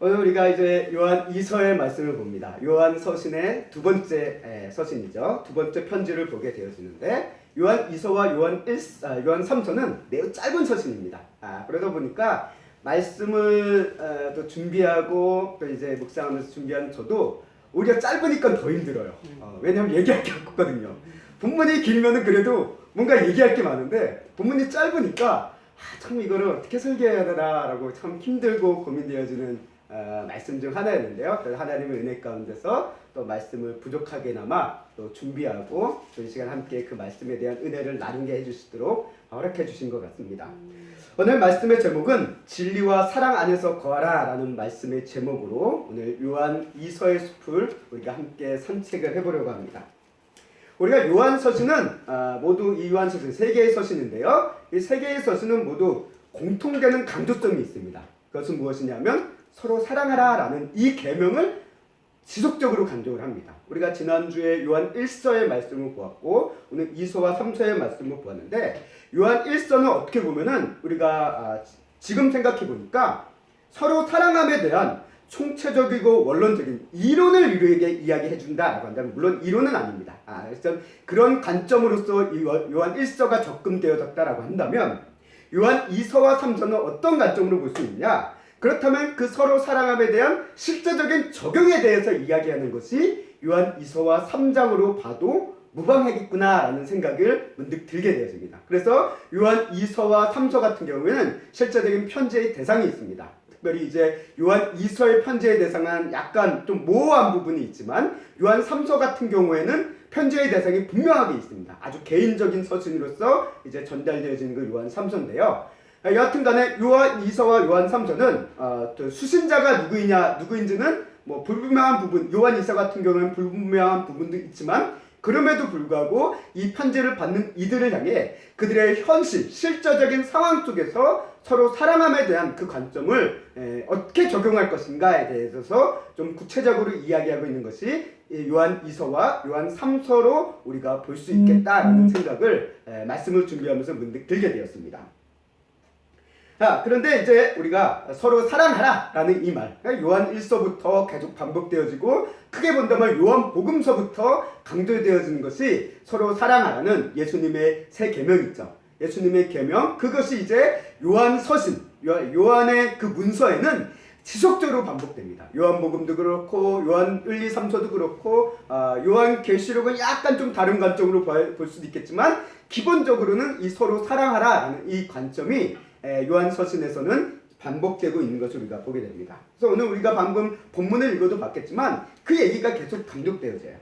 오늘 우리가 이제 요한 2서의 말씀을 봅니다. 요한 서신의 두 번째 서신이죠. 두 번째 편지를 보게 되어지는데 요한 2서와 요한 3서는 매우 짧은 서신입니다. 그러다 보니까 말씀을 또 준비하고 또 이제 묵상하면서 준비한 저도 오히려 짧으니까 더 힘들어요. 왜냐하면 얘기할 게 없거든요. 본문이 길면은 그래도 뭔가 얘기할 게 많은데 본문이 짧으니까 참 이거를 어떻게 설계해야 되나라고 참 힘들고 고민되어지는 말씀 중 하나였는데요. 그래서 하나님의 은혜 가운데서 또 말씀을 부족하게나마 또 준비하고 또 이 시간 함께 그 말씀에 대한 은혜를 나누게 해주시도록 허락해 주신 것 같습니다. 오늘 말씀의 제목은 진리와 사랑 안에서 거하라 라는 말씀의 제목으로 오늘 요한 2서의 숲을 우리가 함께 산책을 해보려고 합니다. 우리가 요한 서신은 모두 이 요한 서신 세 개의 서신인데요. 이 세 개의 서신은 모두 공통되는 강조점이 있습니다. 그것은 무엇이냐면 서로 사랑하라 라는 이 계명을 지속적으로 강조를 합니다. 우리가 지난주에 요한 1서의 말씀을 보았고 오늘 2서와 3서의 말씀을 보았는데 요한 1서는 어떻게 보면은 우리가 지금 생각해 보니까 서로 사랑함에 대한 총체적이고 원론적인 이론을 우리에게 이야기해 준다라고 한다면 물론 이론은 아닙니다. 그래서 그런 관점으로서 요한 1서가 접근되어졌다라고 한다면 요한 2서와 3서는 어떤 관점으로 볼 수 있냐? 그렇다면 그 서로 사랑함에 대한 실제적인 적용에 대해서 이야기하는 것이 요한 2서와 3장으로 봐도 무방하겠구나라는 생각을 문득 들게 되었습니다. 그래서 요한 2서와 3서 같은 경우에는 실제적인 편지의 대상이 있습니다. 특별히 이제 요한 2서의 편지의 대상은 약간 좀 모호한 부분이 있지만 요한 3서 같은 경우에는 편지의 대상이 분명하게 있습니다. 아주 개인적인 서신으로서 이제 전달되어지는 그 요한 3서인데요. 여하튼간에 요한 2서와 요한 3서는 수신자가 누구인지는 뭐 불분명한 부분, 요한 2서 같은 경우는 불분명한 부분도 있지만 그럼에도 불구하고 이 편지를 받는 이들을 향해 그들의 현실, 실제적인 상황 속에서 서로 사랑함에 대한 그 관점을 어떻게 적용할 것인가에 대해서 좀 구체적으로 이야기하고 있는 것이 요한 2서와 요한 3서로 우리가 볼 수 있겠다라는 생각을 말씀을 준비하면서 문득 들게 되었습니다. 그런데 이제 우리가 서로 사랑하라 라는 이 말, 요한 1서부터 계속 반복되어지고 크게 본다면 요한 복음서부터 강조되어지는 것이 서로 사랑하라는 예수님의 세 계명이죠. 예수님의 계명, 그것이 이제 요한 서신, 요한의 그 문서에는 지속적으로 반복됩니다. 요한복음도 그렇고 요한 1, 2, 3서도 그렇고 요한 계시록은 약간 좀 다른 관점으로 볼 수도 있겠지만 기본적으로는 이 서로 사랑하라라는 이 관점이 요한 서신에서는 반복되고 있는 것을 우리가 보게 됩니다. 그래서 오늘 우리가 방금 본문을 읽어도 봤겠지만 그 얘기가 계속 강조되어져요.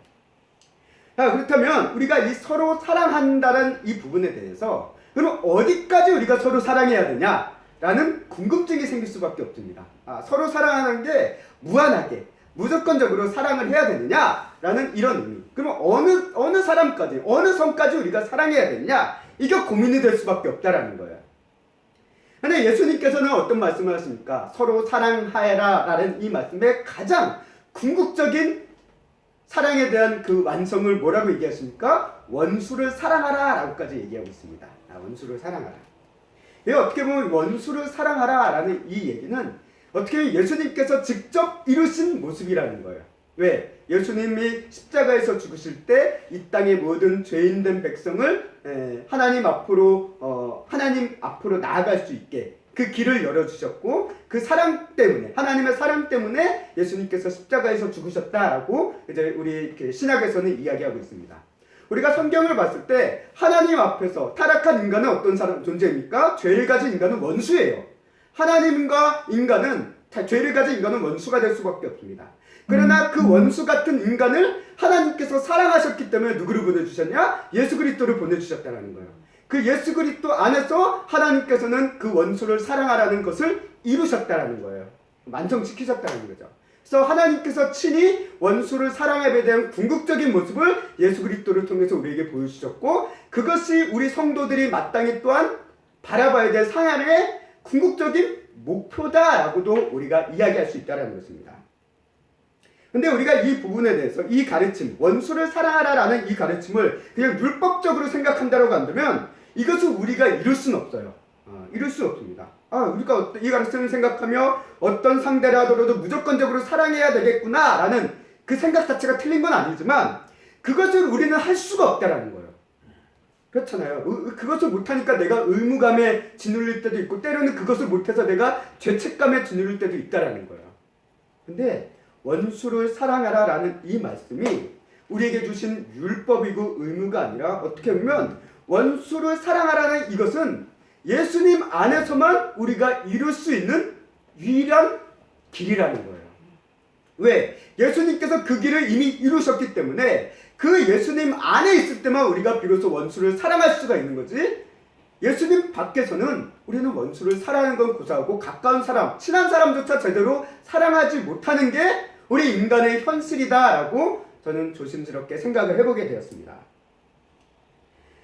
그렇다면 우리가 이 서로 사랑한다는 이 부분에 대해서 그럼 어디까지 우리가 서로 사랑해야 되냐라는 궁금증이 생길 수밖에 없습니다. 서로 사랑하는 게 무한하게 무조건적으로 사랑을 해야 되느냐라는 이런 의미. 그러면 어느 사람까지 어느 선까지 우리가 사랑해야 되느냐 이게 고민이 될 수밖에 없다라는 거예요. 근데 예수님께서는 어떤 말씀을 하십니까? 서로 사랑하여라 라는 이 말씀의 가장 궁극적인 사랑에 대한 그 완성을 뭐라고 얘기하십니까? 원수를 사랑하라 라고까지 얘기하고 있습니다. 원수를 사랑하라. 어떻게 보면 원수를 사랑하라 라는 이 얘기는 어떻게 보면 예수님께서 직접 이루신 모습이라는 거예요. 왜? 예수님이 십자가에서 죽으실 때 이 땅의 모든 죄인된 백성을 하나님 앞으로 나아갈 수 있게 그 길을 열어주셨고 그 사랑 때문에 하나님의 사랑 때문에 예수님께서 십자가에서 죽으셨다라고 이제 우리 신약에서는 이야기하고 있습니다. 우리가 성경을 봤을 때 하나님 앞에서 타락한 인간은 어떤 존재입니까? 죄를 가진 인간은 원수예요. 하나님과 인간은 죄를 가진 인간은 원수가 될 수밖에 없습니다. 그러나 그 원수 같은 인간을 하나님께서 사랑하셨기 때문에 누구를 보내주셨냐? 예수 그리스도를 보내주셨다는 거예요. 그 예수 그리스도 안에서 하나님께서는 그 원수를 사랑하라는 것을 이루셨다는 거예요. 완성시키셨다는 거죠. 그래서 하나님께서 친히 원수를 사랑함에 대한 궁극적인 모습을 예수 그리스도를 통해서 우리에게 보여주셨고 그것이 우리 성도들이 마땅히 또한 바라봐야 될 사랑의 궁극적인 목표다라고도 우리가 이야기할 수 있다는 것입니다. 근데 우리가 이 부분에 대해서 이 가르침, 원수를 사랑하라라는 이 가르침을 그냥 율법적으로 생각한다고 한다면 이것을 우리가 이룰 수는 없어요. 이룰 수 없습니다. 우리가 이 가르침을 생각하며 어떤 상대를 하더라도 무조건적으로 사랑해야 되겠구나라는 그 생각 자체가 틀린 건 아니지만 그것을 우리는 할 수가 없다라는 거예요. 그렇잖아요. 그것을 못하니까 내가 의무감에 짓눌릴 때도 있고 때로는 그것을 못해서 내가 죄책감에 짓눌릴 때도 있다라는 거예요. 근데 원수를 사랑하라라는 이 말씀이 우리에게 주신 율법이고 의무가 아니라 어떻게 보면 원수를 사랑하라는 이것은 예수님 안에서만 우리가 이룰 수 있는 유일한 길이라는 거예요. 왜? 예수님께서 그 길을 이미 이루셨기 때문에 그 예수님 안에 있을 때만 우리가 비로소 원수를 사랑할 수가 있는 거지, 예수님 밖에서는 우리는 원수를 사랑하는 건 고사하고 가까운 사람, 친한 사람조차 제대로 사랑하지 못하는 게 우리 인간의 현실이다라고 저는 조심스럽게 생각을 해보게 되었습니다.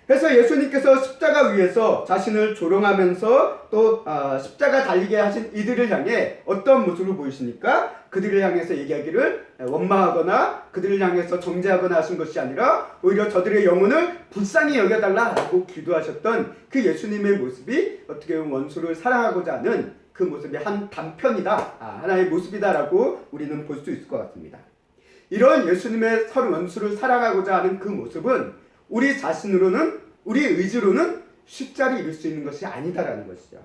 그래서 예수님께서 십자가 위에서 자신을 조롱하면서 또 십자가 달리게 하신 이들을 향해 어떤 모습을 보이십니까? 그들을 향해서 얘기하기를 원망하거나 그들을 향해서 정죄하거나 하신 것이 아니라 오히려 저들의 영혼을 불쌍히 여겨달라고 기도하셨던 그 예수님의 모습이 어떻게 보면 원수를 사랑하고자 하는 그 모습의 한 단편이다, 하나의 모습이다라고 우리는 볼 수 있을 것 같습니다. 이런 예수님의 원수를 사랑하고자 하는 그 모습은 우리 자신으로는, 우리 의지로는 쉽사리 이룰 수 있는 것이 아니다라는 것이죠.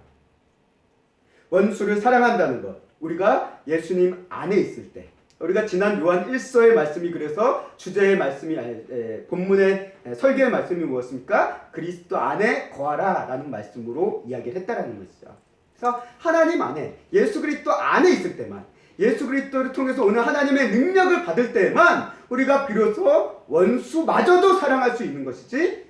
원수를 사랑한다는 것, 우리가 예수님 안에 있을 때, 우리가 지난 요한 1서의 말씀이 그래서 주제의 말씀이 본문의 설교의 말씀이 무엇입니까? 그리스도 안에 거하라 라는 말씀으로 이야기를 했다라는 것이죠. 그래서 하나님 안에, 예수 그리스도 안에 있을 때만, 예수 그리스도를 통해서 오는 하나님의 능력을 받을 때에만 우리가 비로소 원수마저도 사랑할 수 있는 것이지,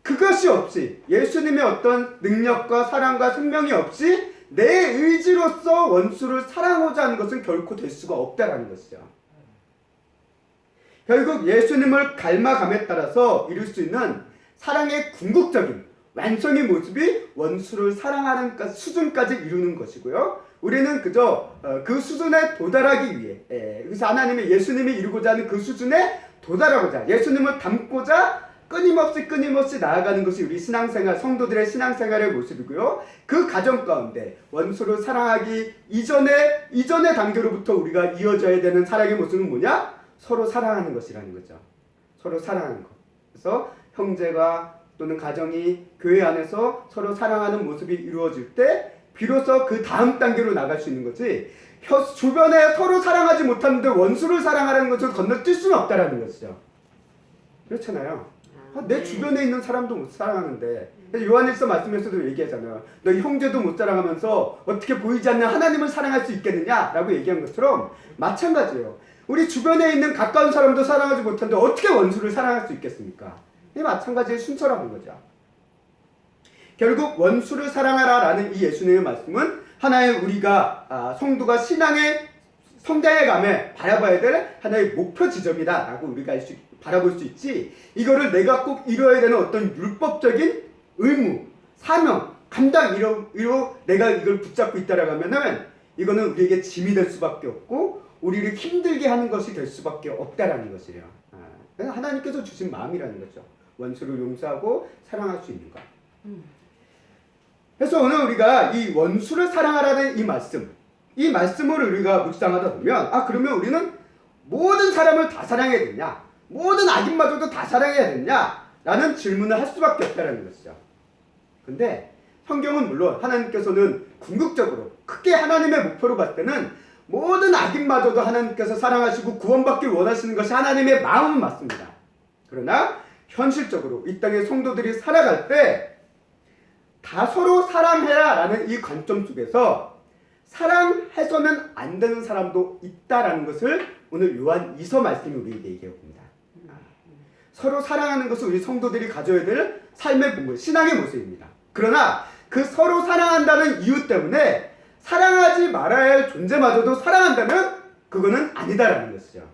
그것이 없이 예수님의 어떤 능력과 사랑과 생명이 없이 내 의지로서 원수를 사랑하고자 하는 것은 결코 될 수가 없다라는 것이죠. 결국 예수님을 닮아감에 따라서 이룰 수 있는 사랑의 궁극적인 완성의 모습이 원수를 사랑하는 수준까지 이루는 것이고요. 우리는 그저 그 수준에 도달하기 위해, 그래서 하나님의 예수님이 이루고자 하는 그 수준에 도달하고자, 예수님을 닮고자 끊임없이 나아가는 것이 우리 신앙생활, 성도들의 신앙생활의 모습이고요. 그 과정 가운데 원수를 사랑하기 이전의 단계로부터 우리가 이어져야 되는 사랑의 모습은 뭐냐? 서로 사랑하는 것이라는 거죠. 서로 사랑하는 것. 그래서 형제가 또는 가정이 교회 안에서 서로 사랑하는 모습이 이루어질 때 비로소 그 다음 단계로 나갈 수 있는 거지, 주변에 서로 사랑하지 못하는데 원수를 사랑하라는 것을 건너뛸 수는 없다라는 것이죠. 그렇잖아요. 내 주변에 있는 사람도 못 사랑하는데, 요한일서 말씀에서도 얘기하잖아요. 너 형제도 못 사랑하면서 어떻게 보이지 않는 하나님을 사랑할 수 있겠느냐라고 얘기한 것처럼 마찬가지예요. 우리 주변에 있는 가까운 사람도 사랑하지 못하는데 어떻게 원수를 사랑할 수 있겠습니까? 이 마찬가지의 순서라는 거죠. 결국 원수를 사랑하라라는 이 예수님의 말씀은 하나의 우리가 성도가 신앙의 성장의 감에 바라봐야 될 하나의 목표 지점이다라고 우리가 바라볼 수 있지, 이거를 내가 꼭 이루어야 되는 어떤 율법적인 의무, 사명, 감당 이로 내가 이걸 붙잡고 있다라고 하면은 이거는 우리에게 짐이 될 수밖에 없고 우리를 힘들게 하는 것이 될 수밖에 없다라는 것이에요. 하나님께서 주신 마음이라는 거죠. 원수를 용서하고 사랑할 수 있는 것. 그래서 오늘 우리가 이 원수를 사랑하라는 이 말씀을 우리가 묵상하다 보면, 그러면 우리는 모든 사람을 다 사랑해야 되냐, 모든 악인마저도 다 사랑해야 되냐 라는 질문을 할 수밖에 없다는 것이죠. 근데 성경은 물론 하나님께서는 궁극적으로 크게 하나님의 목표로 봤을 때는 모든 악인마저도 하나님께서 사랑하시고 구원받길 원하시는 것이 하나님의 마음은 맞습니다. 그러나 현실적으로 이 땅의 성도들이 살아갈 때 다 서로 사랑해라 라는 이 관점 속에서 사랑해서는 안 되는 사람도 있다라는 것을 오늘 요한 2서 말씀이 우리에게 얘기합니다. 서로 사랑하는 것은 우리 성도들이 가져야 될 삶의 본질, 신앙의 모습입니다. 그러나 그 서로 사랑한다는 이유 때문에 사랑하지 말아야 할 존재마저도 사랑한다면 그거는 아니다라는 것이죠.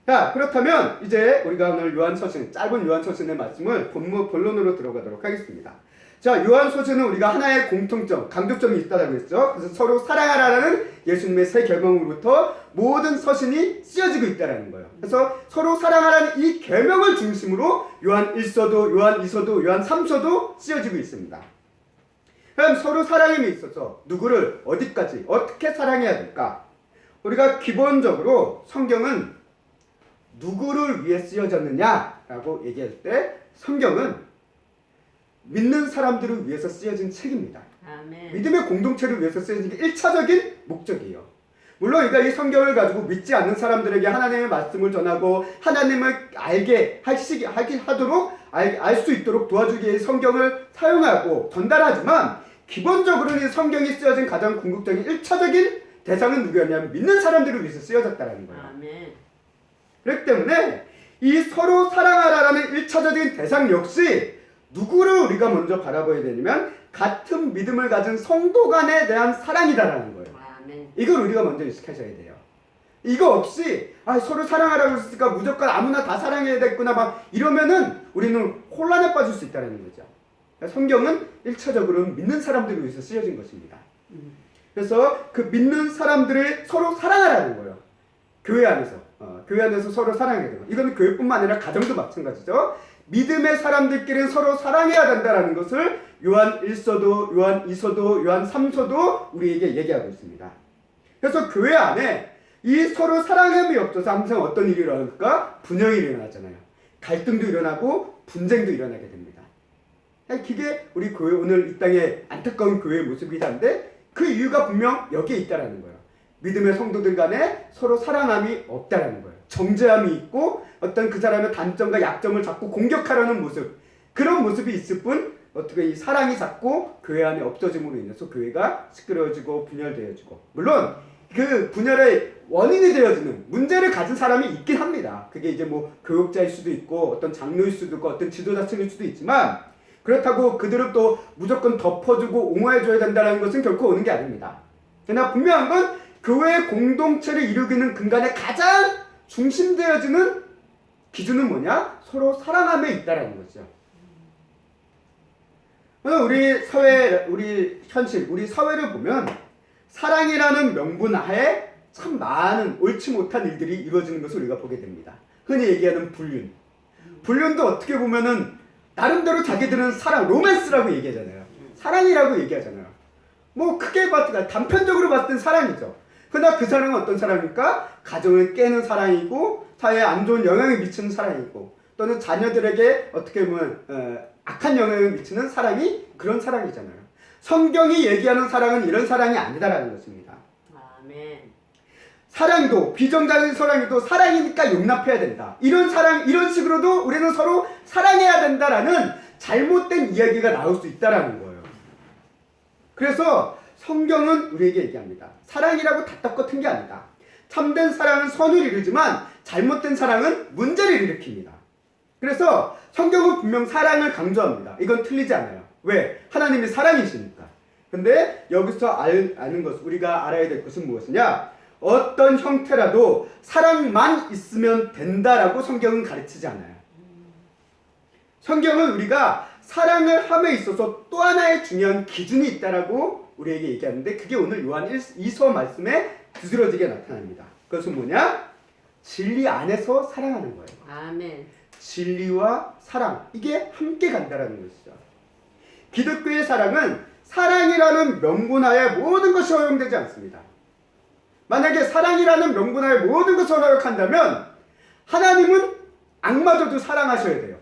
자, 그렇다면 이제 우리가 오늘 요한서신, 짧은 요한서신의 말씀을 본론으로 들어가도록 하겠습니다. 자, 요한서신은 우리가 하나의 공통점, 강조점이 있다고 했죠. 그래서 서로 사랑하라는 예수님의 새 계명으로부터 모든 서신이 쓰여지고 있다는 거예요. 그래서 서로 사랑하라는 이 계명을 중심으로 요한 1서도, 요한 2서도, 요한 3서도 쓰여지고 있습니다. 그럼 서로 사랑함에 있어서 누구를 어디까지 어떻게 사랑해야 될까? 우리가 기본적으로 성경은 누구를 위해 쓰여졌느냐라고 얘기할 때 성경은 믿는 사람들을 위해서 쓰여진 책입니다. 아멘. 믿음의 공동체를 위해서 쓰여진 게 1차적인 목적이에요. 물론 그러니까 이 성경을 가지고 믿지 않는 사람들에게 하나님의 말씀을 전하고 하나님을 알게 하도록 알 수 있도록 도와주기 위해 성경을 사용하고 전달하지만 기본적으로는 이 성경이 쓰여진 가장 궁극적인 1차적인 대상은 누구였냐면 믿는 사람들을 위해서 쓰여졌다는 거예요. 아멘. 그렇기 때문에 이 서로 사랑하라는 1차적인 대상 역시 누구를 우리가 먼저 바라봐야 되냐면 같은 믿음을 가진 성도 간에 대한 사랑이다라는 거예요. 아멘. 이걸 우리가 먼저 인식하셔야 돼요. 이거 없이 서로 사랑하라고 했으니까 무조건 아무나 다 사랑해야 됐구나 막 이러면은 우리는 혼란에 빠질 수 있다는 거죠. 그러니까 성경은 1차적으로는 믿는 사람들을 위해서 쓰여진 것입니다. 그래서 그 믿는 사람들을 서로 사랑하라는 거예요. 교회 안에서 서로 사랑해야 돼요. 이건 교회뿐만 아니라 가정도 마찬가지죠. 믿음의 사람들끼리는 서로 사랑해야 된다는 것을 요한 1서도, 요한 2서도, 요한 3서도 우리에게 얘기하고 있습니다. 그래서 교회 안에 이 서로 사랑함이 없어서 항상 어떤 일이 일어날까? 분열이 일어나잖아요. 갈등도 일어나고 분쟁도 일어나게 됩니다. 그게 우리 교회 오늘 이 땅에 안타까운 교회의 모습이긴 한데 그 이유가 분명 여기에 있다라는 거예요. 믿음의 성도들 간에 서로 사랑함이 없다라는 거예요. 정죄함이 있고 어떤 그 사람의 단점과 약점을 자꾸 공격하려는 모습, 그런 모습이 있을 뿐 어떻게 이 사랑이 자꾸 교회 안에 없어짐으로 인해서 교회가 시끄러워지고 분열되어지고, 물론 그 분열의 원인이 되어지는 문제를 가진 사람이 있긴 합니다. 그게 이제 뭐 교육자일 수도 있고 어떤 장로일 수도 있고 어떤 지도자층일 수도 있지만 그렇다고 그들을 또 무조건 덮어주고 옹호해줘야 된다는 것은 결코 오는 게 아닙니다. 그러나 분명한 건 교회의 공동체를 이루기는 근간에 가장 중심되어지는 기준은 뭐냐? 서로 사랑함에 있다라는 거죠. 우리 사회, 우리 현실, 우리 사회를 보면 사랑이라는 명분 하에 참 많은 옳지 못한 일들이 이루어지는 것을 우리가 보게 됩니다. 흔히 얘기하는 불륜. 불륜도 어떻게 보면은 나름대로 자기들은 사랑, 로맨스라고 얘기하잖아요. 사랑이라고 얘기하잖아요. 뭐 크게 봤을 때 단편적으로 봤을 땐 사랑이죠. 그러나 그 사랑은 어떤 사랑입니까? 가정을 깨는 사랑이고 사회에 안 좋은 영향을 미치는 사랑이고 또는 자녀들에게 어떻게 보면 악한 영향을 미치는 사랑이 그런 사랑이잖아요. 성경이 얘기하는 사랑은 이런 사랑이 아니다라는 것입니다. 아멘. 사랑도 비정상적인 사랑도 사랑이니까 용납해야 된다. 이런 사랑, 이런 식으로도 우리는 서로 사랑해야 된다라는 잘못된 이야기가 나올 수 있다라는 거예요. 그래서 성경은 우리에게 얘기합니다. 사랑이라고 다 똑같은 게 아니다. 참된 사랑은 선을 이루지만 잘못된 사랑은 문제를 일으킵니다. 그래서 성경은 분명 사랑을 강조합니다. 이건 틀리지 않아요. 왜? 하나님이 사랑이시니까. 근데 여기서 아는 것, 우리가 알아야 될 것은 무엇이냐? 어떤 형태라도 사랑만 있으면 된다라고 성경은 가르치지 않아요. 성경은 우리가 사랑을 함에 있어서 또 하나의 중요한 기준이 있다라고 우리에게 얘기하는데 그게 오늘 요한 2서 말씀에 두드러지게 나타납니다. 그것은 뭐냐? 진리 안에서 사랑하는 거예요. 아멘. 진리와 사랑, 이게 함께 간다라는 것이죠. 기독교의 사랑은 사랑이라는 명분하에 모든 것이 허용되지 않습니다. 만약에 사랑이라는 명분하에 모든 것을 허용한다면 하나님은 악마저도 사랑하셔야 돼요.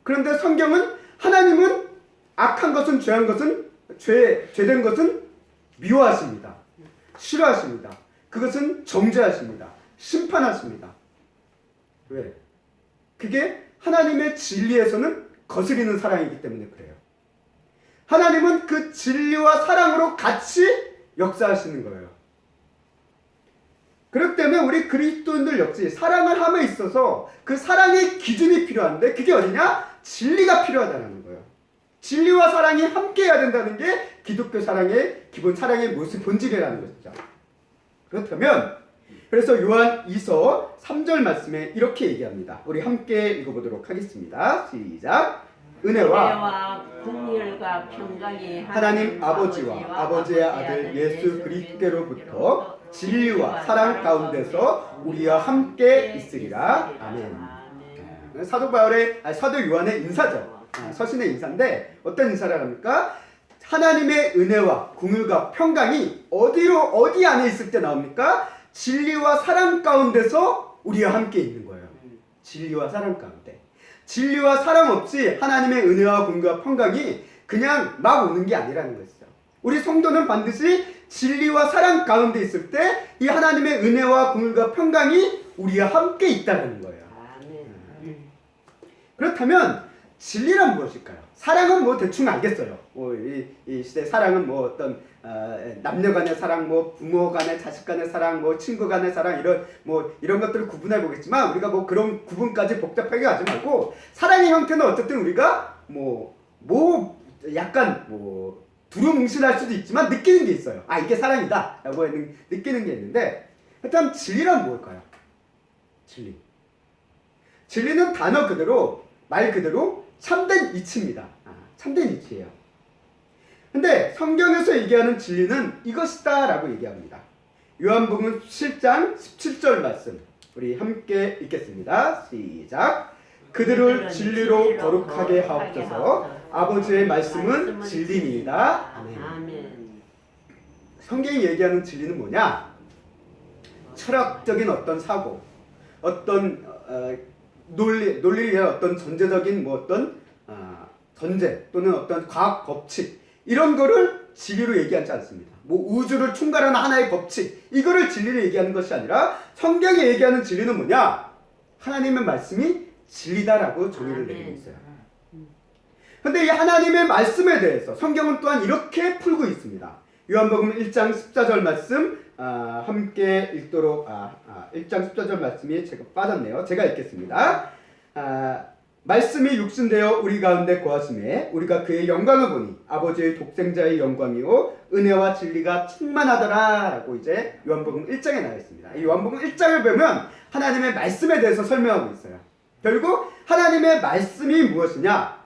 그런데 성경은 하나님은 악한 것은 죄한 것은 죄된 것은 미워하십니다. 싫어하십니다. 그것은 정죄하십니다. 심판하십니다. 왜? 그게 하나님의 진리에서는 거스리는 사랑이기 때문에 그래요. 하나님은 그 진리와 사랑으로 같이 역사하시는 거예요. 그렇기 때문에 우리 그리스도인들 역시 사랑을 함에 있어서 그 사랑의 기준이 필요한데 그게 어디냐? 진리가 필요하다는 거예요. 진리와 사랑이 함께 해야 된다는 게 기독교 사랑의 기본 사랑의 모습 본질이라는 것이죠. 그렇다면 그래서 요한 2서 3절 말씀에 이렇게 얘기합니다. 우리 함께 읽어보도록 하겠습니다. 시작. 은혜와 긍휼과 평강이 하나님 아버지와 아버지의 아들 예수 그리스도로부터 진리와 사랑 가운데서 우리와 함께 있으리라. 아멘. 사도 요한의 인사죠. 서신의 인사인데 어떤 인사를 합니까? 하나님의 은혜와 긍휼과 평강이 어디 안에 있을 때 나옵니까? 진리와 사랑 가운데서 우리와 함께 있는 거예요. 진리와 사랑 가운데. 진리와 사랑 없이 하나님의 은혜와 긍휼과 평강이 그냥 막 오는 게 아니라는 것이죠. 우리 성도는 반드시 진리와 사랑 가운데 있을 때 이 하나님의 은혜와 긍휼과 평강이 우리와 함께 있다는 거예요. 그렇다면 진리란 무엇일까요? 사랑은 뭐 대충 알겠어요. 이 시대 사랑은 뭐 어떤 남녀 간의 사랑, 뭐 부모 간의 자식 간의 사랑, 뭐 친구 간의 사랑 이런 것들을 구분해 보겠지만 우리가 뭐 그런 구분까지 복잡하게 하지 말고 사랑의 형태는 어쨌든 우리가 약간 두루뭉실할 수도 있지만 느끼는 게 있어요. 아, 이게 사랑이다라고 느끼는 게 있는데 일단 진리란 뭘까요? 진리는 단어 그대로 말 그대로 참된 이치입니다. 참된 이치예요. 근데 성경에서 얘기하는 진리는 이것이다 라고 얘기합니다. 요한복음 7장 17절 말씀 우리 함께 읽겠습니다. 시작. 그들을 진리로 거룩하게 하옵소서. 아버지의 말씀은 진리니이다. 아멘. 성경이 얘기하는 진리는 뭐냐? 철학적인 어떤 사고, 어떤 논리에 어떤 전제적인 전제 또는 어떤 과학 법칙 이런 거를 진리로 얘기하지 않습니다. 우주를 총괄하는 하나의 법칙 이거를 진리로 얘기하는 것이 아니라 성경이 얘기하는 진리는 뭐냐? 하나님의 말씀이 진리다라고 정의를 내리고 있어요. 그런데 이 하나님의 말씀에 대해서 성경은 또한 이렇게 풀고 있습니다. 요한복음 1장 14절 말씀 함께 읽도록 1장 14절 말씀이 제가 빠졌네요. 제가 읽겠습니다. 말씀이 육신되어 우리 가운데 거하심에 우리가 그의 영광을 보니 아버지의 독생자의 영광이요 은혜와 진리가 충만하더라 라고 이제 요한복음 1장에 나와 있습니다. 이 요한복음 1장을 보면 하나님의 말씀에 대해서 설명하고 있어요. 결국 하나님의 말씀이 무엇이냐?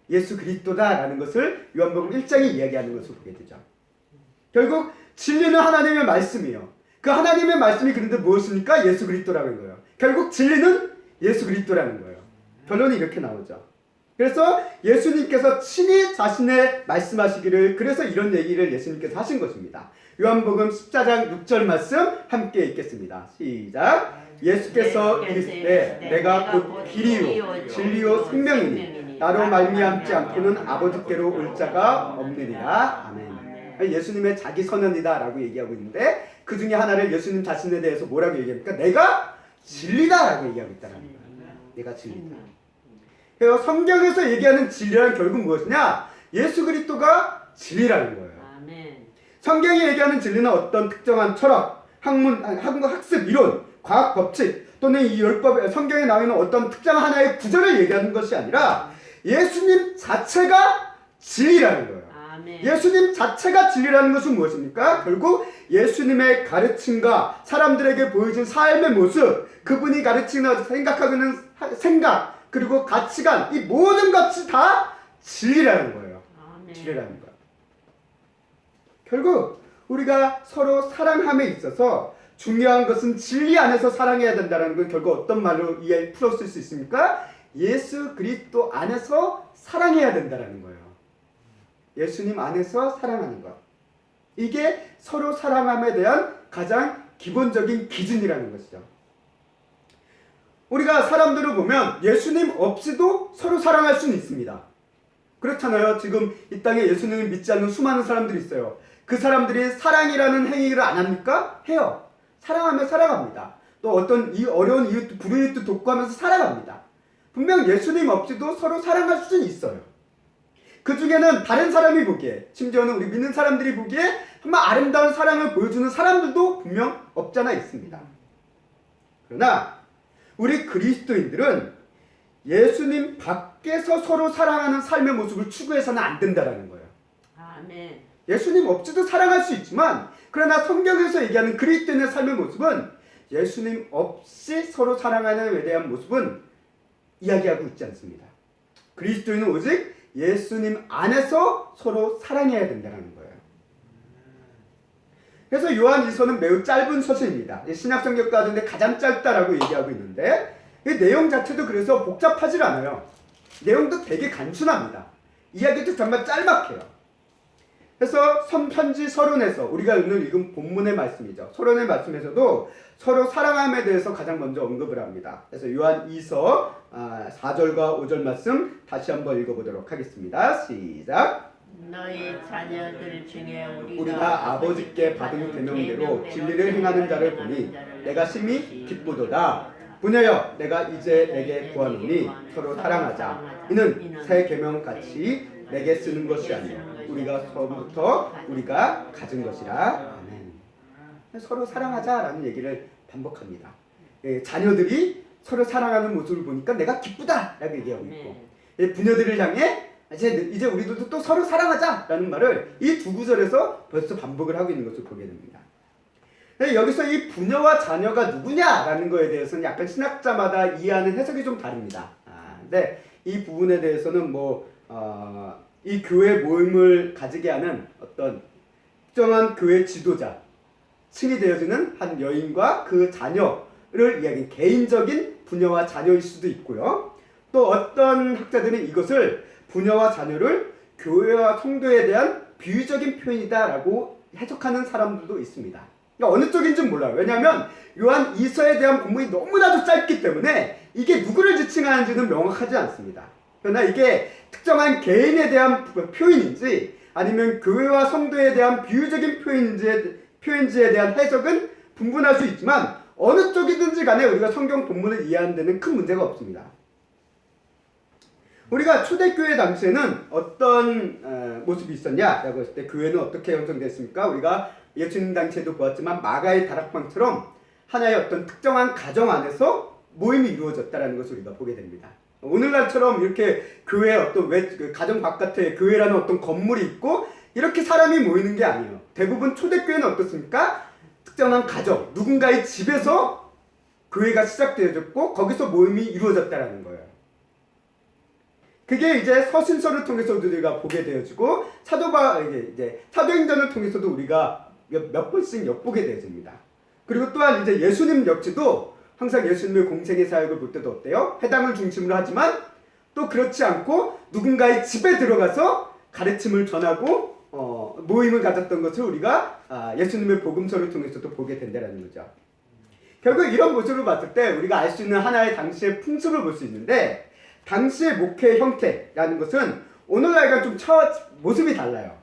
예수 그리스도다라는 것을 요한복음 1장이 이야기하는 것을 보게 되죠. 결국 진리는 하나님의 말씀이에요. 그 하나님의 말씀이 그런데 무엇입니까? 예수 그리스도라는 거예요. 결국 진리는 예수 그리스도라는 거예요. 결론이 이렇게 나오죠. 그래서 예수님께서 친히 자신의 말씀하시기를 그래서 이런 얘기를 예수님께서 하신 것입니다. 요한복음 14장 6절 말씀 함께 읽겠습니다. 시작. 예수께서 이르시되 내가 곧 길이요 진리요 생명이니 나로 말미암지 않고는 아버지께로 올 자가 없느니라. 아멘. 예수님의 자기 선언이다 라고 얘기하고 있는데 그 중에 하나를 예수님 자신에 대해서 뭐라고 얘기합니까? 내가 진리다 라고 얘기하고 있다는 거예요. 내가 진리다. 그래서 성경에서 얘기하는 진리란 결국 무엇이냐? 예수 그리스도가 진리라는 거예요. 성경이 얘기하는 진리는 어떤 특정한 철학, 학습 이론, 과학 법칙 또는 이 율법 성경에 나와 있는 어떤 특정 하나의 구절을 얘기하는 것이 아니라 예수님 자체가 진리라는 거예요. 예수님 자체가 진리라는 것은 무엇입니까? 결국 예수님의 가르침과 사람들에게 보여준 삶의 모습, 그분이 가르치는 생각하고 있는 생각, 그리고 가치관, 이 모든 것이 다 진리라는 거예요. 진리라는 거예요. 결국 우리가 서로 사랑함에 있어서 중요한 것은 진리 안에서 사랑해야 된다는 건 결국 어떤 말로 풀었을 수 있습니까? 예수 그리스도 안에서 사랑해야 된다는 거예요. 예수님 안에서 사랑하는 것. 이게 서로 사랑함에 대한 가장 기본적인 기준이라는 것이죠. 우리가 사람들을 보면 예수님 없이도 서로 사랑할 수는 있습니다. 그렇잖아요. 지금 이 땅에 예수님을 믿지 않는 수많은 사람들이 있어요. 그 사람들이 사랑이라는 행위를 안 합니까? 해요. 사랑하며 살아갑니다. 또 어떤 이 어려운 이웃, 불우이웃도 돕고하면서 살아갑니다. 분명 예수님 없이도 서로 사랑할 수는 있어요. 그 중에는 다른 사람이 보기에, 심지어는 우리 믿는 사람들이 보기에 정말 아름다운 사랑을 보여주는 사람들도 분명 없잖아 있습니다. 그러나 우리 그리스도인들은 예수님 밖에서 서로 사랑하는 삶의 모습을 추구해서는 안 된다는 거예요. 아멘. 예수님 없이도 사랑할 수 있지만 그러나 성경에서 얘기하는 그리스도인의 삶의 모습은 예수님 없이 서로 사랑하는 데 대한 모습은 이야기하고 있지 않습니다. 그리스도인은 오직 예수님 안에서 서로 사랑해야 된다는 거예요. 그래서 요한 2서는 매우 짧은 서신입니다. 신약성경 가운데 가장 짧다라고 얘기하고 있는데 이 내용 자체도 그래서 복잡하지 않아요. 내용도 되게 간순합니다. 이야기도 정말 짤막해요. 그래서 선편지 서론에서 우리가 오늘 읽은 본문의 말씀이죠. 서론의 말씀에서도 서로 사랑함에 대해서 가장 먼저 언급을 합니다. 그래서 요한 2서 4절과 5절 말씀 다시 한번 읽어보도록 하겠습니다. 시작. 너희 자녀들 중에 우리가 아버지께 받은 계명대로 진리를 행하는 자를 보니 내가 심히 기쁘도다. 부녀여, 내가 이제 내게 구하노니 서로 사랑하자. 이는 새 계명 같이 내게 쓰는 것이 아니요 우리가 처음부터 우리가 가진 것이라. 아멘. 서로 사랑하자라는 얘기를 반복합니다. 자녀들이 서로 사랑하는 모습을 보니까 내가 기쁘다라고 얘기하고 있고, 부녀들을 향해 이제 우리들도 또 서로 사랑하자라는 말을 이 두 구절에서 벌써 반복을 하고 있는 것을 보게 됩니다. 여기서 이 부녀와 자녀가 누구냐라는 거에 대해서는 약간 신학자마다 이해하는 해석이 좀 다릅니다. 근데 이 부분에 대해서는 이 교회 모임을 가지게 하는 어떤 특정한 교회 지도자, 층이 되어지는 한 여인과 그 자녀를 이야기하는 개인적인 부녀와 자녀일 수도 있고요. 또 어떤 학자들은 이것을 부녀와 자녀를 교회와 성도에 대한 비유적인 표현이다라고 해석하는 사람들도 있습니다. 그러니까 어느 쪽인지는 몰라요. 왜냐하면 요한 2서에 대한 본문이 너무나도 짧기 때문에 이게 누구를 지칭하는지는 명확하지 않습니다. 그러나 이게 특정한 개인에 대한 표현인지 아니면 교회와 성도에 대한 비유적인 표현지에 대한 해석은 분분할 수 있지만 어느 쪽이든지 간에 우리가 성경 본문을 이해하는 데는 큰 문제가 없습니다. 우리가 초대교회 당시에는 어떤 모습이 있었냐라고 했을 때 교회는 어떻게 형성됐습니까? 우리가 예수님 당시에도 보았지만 마가의 다락방처럼 하나의 어떤 특정한 가정 안에서 모임이 이루어졌다는 것을 우리가 보게 됩니다. 오늘날처럼 이렇게 교회 어떤 가정 바깥에 교회라는 어떤 건물이 있고 이렇게 사람이 모이는 게 아니에요. 대부분 초대교회는 어떻습니까? 특정한 가정, 누군가의 집에서 교회가 시작되어졌고 거기서 모임이 이루어졌다는 거예요. 그게 이제 서신서를 통해서도 우리가 보게 되어지고 사도행전을 통해서도 우리가 몇 번씩 엿보게 되어집니다. 그리고 또한 이제 예수님 역시도 항상 예수님의 공생의 사역을 볼 때도 어때요? 회당을 중심으로 하지만 또 그렇지 않고 누군가의 집에 들어가서 가르침을 전하고 모임을 가졌던 것을 우리가 예수님의 복음서를 통해서도 보게 된다는 거죠. 결국 이런 모습을 봤을 때 우리가 알 수 있는 하나의 당시의 풍습을 볼 수 있는데 당시의 목회 형태라는 것은 오늘날과 좀 모습이 달라요.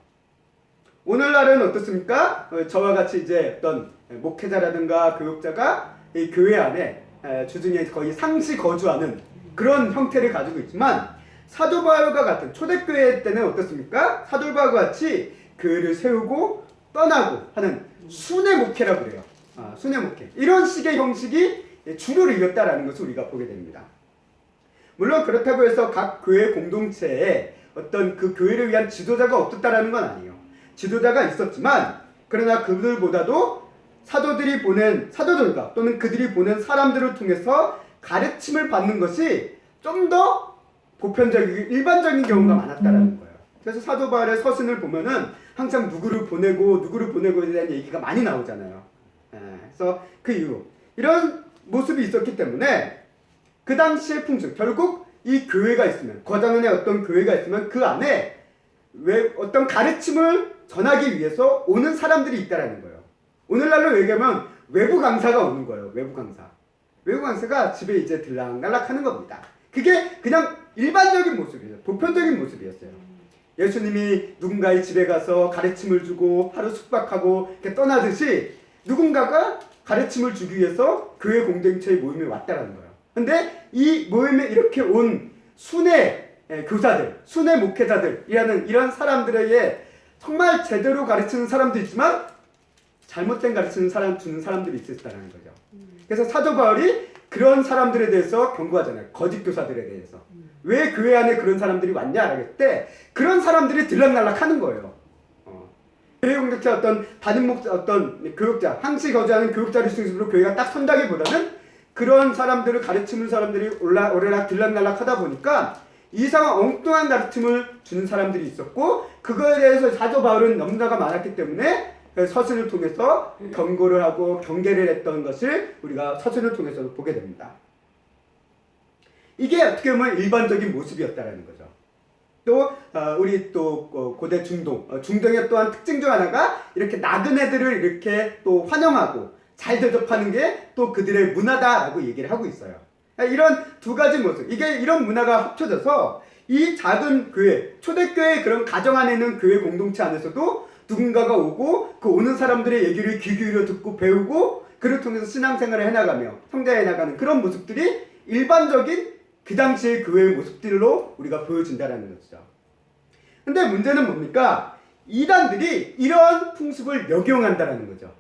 오늘날은 어떻습니까? 저와 같이 이제 어떤 목회자라든가 교육자가 이 교회 안에 주중에 거의 상시 거주하는 그런 형태를 가지고 있지만 사도 바울과 같은 초대교회 때는 어떻습니까? 사도 바울과 같이 교회를 세우고 떠나고 하는 순회 목회라고 그래요. 순회 목회. 이런 식의 형식이 주를 이뤘다라는 것을 우리가 보게 됩니다. 물론 그렇다고 해서 각 교회 공동체에 어떤 그 교회를 위한 지도자가 없었다라는 건 아니에요. 지도자가 있었지만 그러나 그들보다도 사도들과 또는 그들이 보낸 사람들을 통해서 가르침을 받는 것이 좀 더 보편적이고 일반적인 경우가 많았다라는 거예요. 그래서 사도 바울의 서신을 보면은 항상 누구를 보내고에 대한 얘기가 많이 나오잖아요. 그래서 그 이후 이런 모습이 있었기 때문에 그 당시의 풍습, 결국 이 교회가 있으면, 거장안에 어떤 교회가 있으면 그 안에 어떤 가르침을 전하기 위해서 오는 사람들이 있다라는 거예요. 오늘날로 얘기하면 외부 강사가 오는 거예요. 외부 강사가 집에 이제 들락날락 하는 겁니다. 그게 그냥 일반적인 모습이에요. 보편적인 모습이었어요. 예수님이 누군가의 집에 가서 가르침을 주고 하루 숙박하고 이렇게 떠나듯이 누군가가 가르침을 주기 위해서 교회 공동체의 모임에 왔다라는 거예요. 근데 이 모임에 이렇게 온 순회 교사들, 순회 목회자들이라는 이런 사람들에게 정말 제대로 가르치는 사람도 있지만 잘못된 가르치는 주는 사람들이 있었다는 거죠. 그래서 사도 바울이 그런 사람들에 대해서 경고하잖아요. 거짓 교사들에 대해서. 왜 교회 안에 그런 사람들이 왔냐라고 할 때 그런 사람들이 들락날락 하는 거예요. 교회 공동체 어떤 교육자, 항시 거주하는 교육자를 중심으로 교회가 딱 선다기보다는 그런 사람들을 가르치는 사람들이 오래락 들락날락 하다 보니까 이상한 엉뚱한 가르침을 주는 사람들이 있었고 그거에 대해서 사도 바울은 염려가 많았기 때문에 서신을 통해서 경고를 하고 경계를 했던 것을 우리가 서신을 통해서 보게 됩니다. 이게 어떻게 보면 일반적인 모습이었다라는 거죠. 또 우리 또 고대 중동, 중동의 또한 특징 중 하나가 이렇게 나그네들을 이렇게 또 환영하고 잘 대접하는 게 또 그들의 문화다라고 얘기를 하고 있어요. 이런 두 가지 모습, 이게 이런 문화가 합쳐져서 이 작은 교회, 초대교회 그런 가정 안에 있는 교회 공동체 안에서도 누군가가 오고 그 오는 사람들의 얘기를 귀 기울여 듣고 배우고 그를 통해서 신앙생활을 해나가며 성장해 나가는 그런 모습들이 일반적인 그 당시의 교회의 모습들로 우리가 보여진다는 것이죠. 근데 문제는 뭡니까? 이단들이 이런 풍습을 역용한다는 거죠.